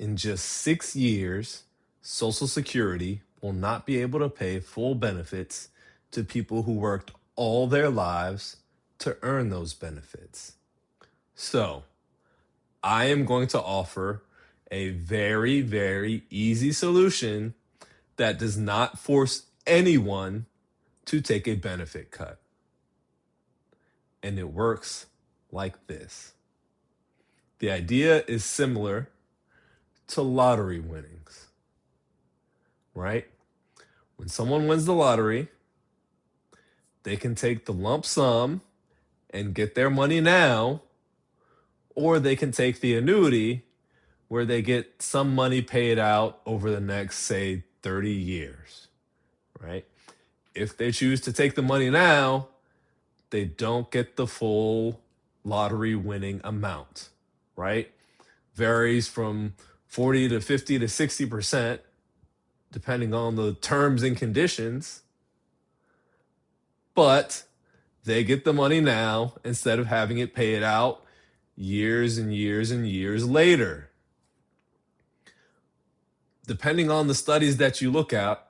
in just 6 years, Social Security will not be able to pay full benefits to people who worked all their lives to earn those benefits. So, I am going to offer a very, very easy solution that does not force anyone to take a benefit cut. And it works like this. The idea is similar to lottery winnings, right? When someone wins the lottery, they can take the lump sum and get their money now, or they can take the annuity where they get some money paid out over the next, say, 30 years, right? If they choose to take the money now, they don't get the full lottery winning amount, right? Varies from 40 to 50 to 60%, depending on the terms and conditions. But they get the money now instead of having it paid out years and years and years later. Depending on the studies that you look at,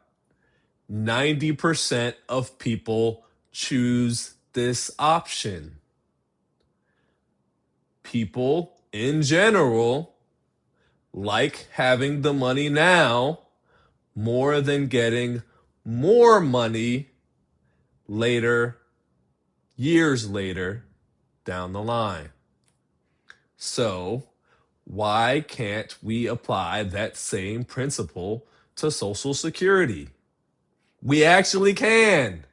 90% of people choose this option. People in general like having the money now more than getting more money later, years later down the line. So, why can't we apply that same principle to Social Security? We actually can.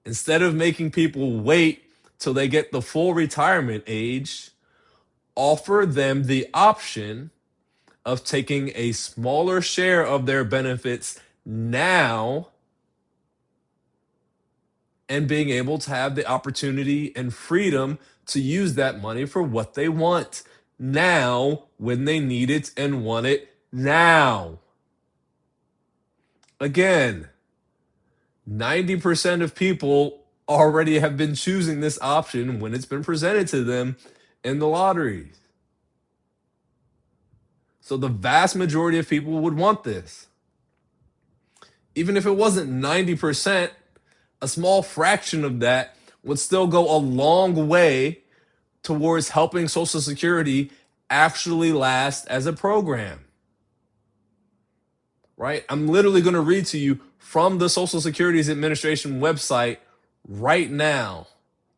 Instead of making people wait till they get the full retirement age, offer them the option of taking a smaller share of their benefits now and being able to have the opportunity and freedom to use that money for what they want now when they need it and want it now. Again, 90% of people already have been choosing this option when it's been presented to them in the lottery. So the vast majority of people would want this. Even if it wasn't 90%, a small fraction of that would still go a long way towards helping Social Security actually last as a program. Right? I'm literally going to read to you from the Social Security Administration website right now.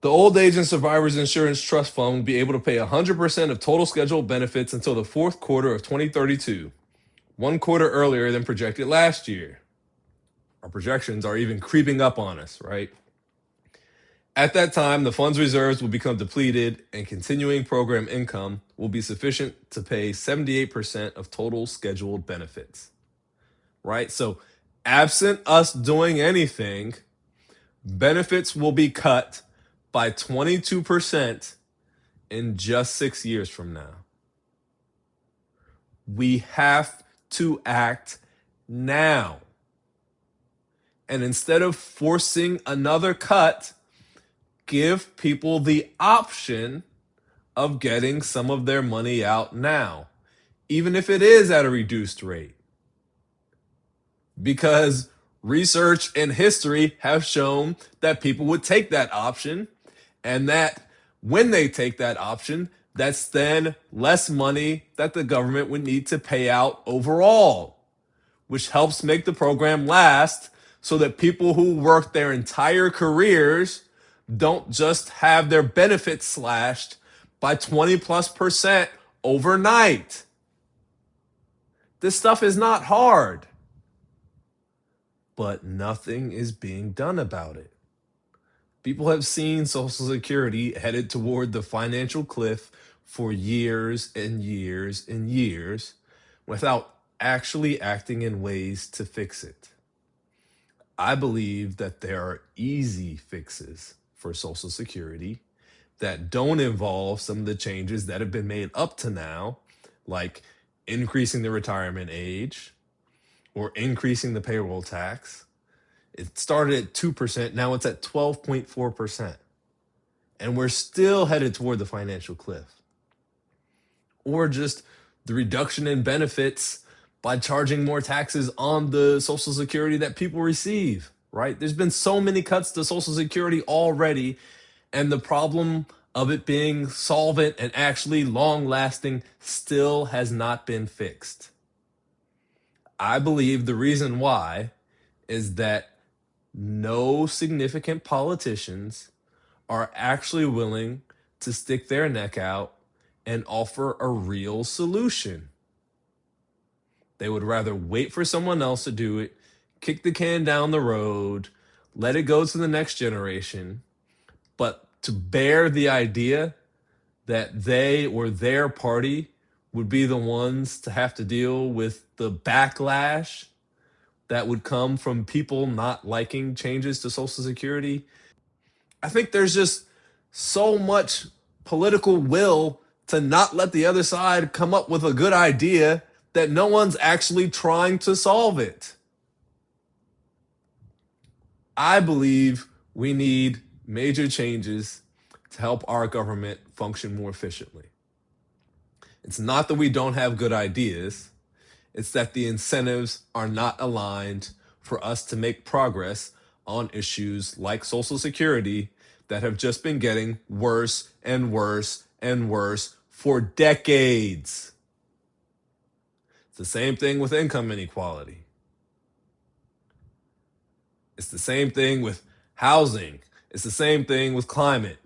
The Old Age and Survivors Insurance Trust Fund will be able to pay 100% of total scheduled benefits until the fourth quarter of 2032, 1 quarter earlier than projected last year. Our projections are even creeping up on us, right? At that time, the fund's reserves will become depleted and continuing program income will be sufficient to pay 78% of total scheduled benefits, right? So absent us doing anything, benefits will be cut by 22% in just 6 years from now. We have to act now. And instead of forcing another cut, give people the option of getting some of their money out now, even if it is at a reduced rate. Because research and history have shown that people would take that option, and that when they take that option, that's then less money that the government would need to pay out overall, which helps make the program last so that people who work their entire careers don't just have their benefits slashed by 20+% overnight. This stuff is not hard, but nothing is being done about it. People have seen Social Security headed toward the financial cliff for years and years and years without actually acting in ways to fix it. I believe that there are easy fixes for Social Security that don't involve some of the changes that have been made up to now, like increasing the retirement age or increasing the payroll tax. It started at 2%, now it's at 12.4%. And we're still headed toward the financial cliff. or just the reduction in benefits by charging more taxes on the Social Security that people receive, right? There's been so many cuts to Social Security already, and the problem of it being solvent and actually long lasting still has not been fixed. I believe the reason why is that no significant politicians are actually willing to stick their neck out and offer a real solution. They would rather wait for someone else to do it, kick the can down the road, let it go to the next generation. But to bear the idea that they or their party would be the ones to have to deal with the backlash that would come from people not liking changes to Social Security, I think there's just so much political will to not let the other side come up with a good idea that no one's actually trying to solve it. I believe we need major changes to help our government function more efficiently. It's not that we don't have good ideas, it's that the incentives are not aligned for us to make progress on issues like Social Security that have just been getting worse and worse and worse for decades. It's the same thing with income inequality. It's the same thing with housing. It's the same thing with climate.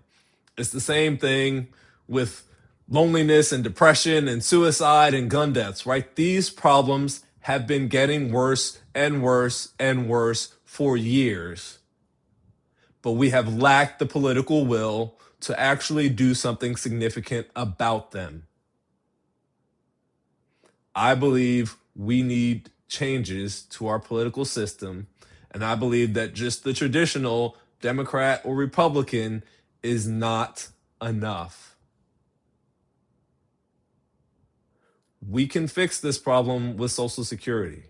It's the same thing with loneliness and depression and suicide and gun deaths, right? These problems have been getting worse and worse and worse for years. But we have lacked the political will to actually do something significant about them. I believe we need changes to our political system, and I believe that just the traditional Democrat or Republican is not enough. We can fix this problem with Social Security,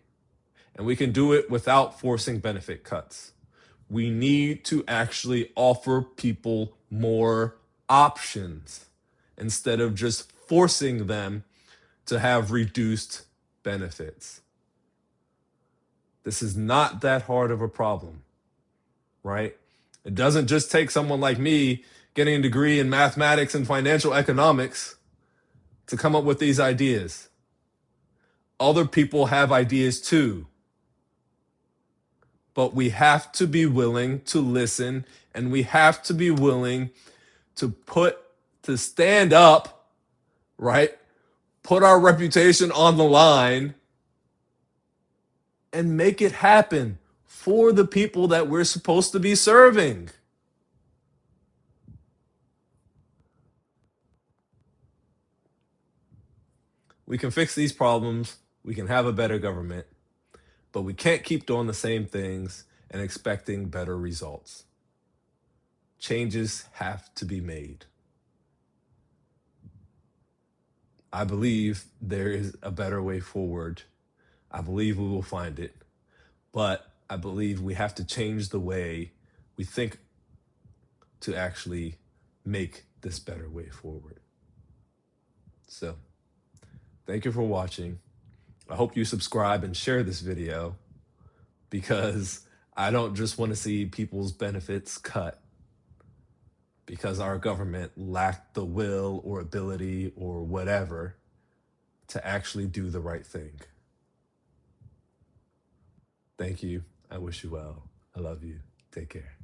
and we can do it without forcing benefit cuts. We need to actually offer people more options instead of just forcing them to have reduced benefits. This is not that hard of a problem, right? It doesn't just take someone like me getting a degree in mathematics and financial economics to come up with these ideas. Other people have ideas too. But we have to be willing to listen, and we have to be willing to stand up, right? Put our reputation on the line and make it happen for the people that we're supposed to be serving. We can fix these problems. We can have a better government, but we can't keep doing the same things and expecting better results. Changes have to be made. I believe there is a better way forward. I believe we will find it, but I believe we have to change the way we think to actually make this better way forward. So, thank you for watching. I hope you subscribe and share this video because I don't just want to see people's benefits cut because our government lacked the will or ability or whatever to actually do the right thing. Thank you. I wish you well. I love you. Take care.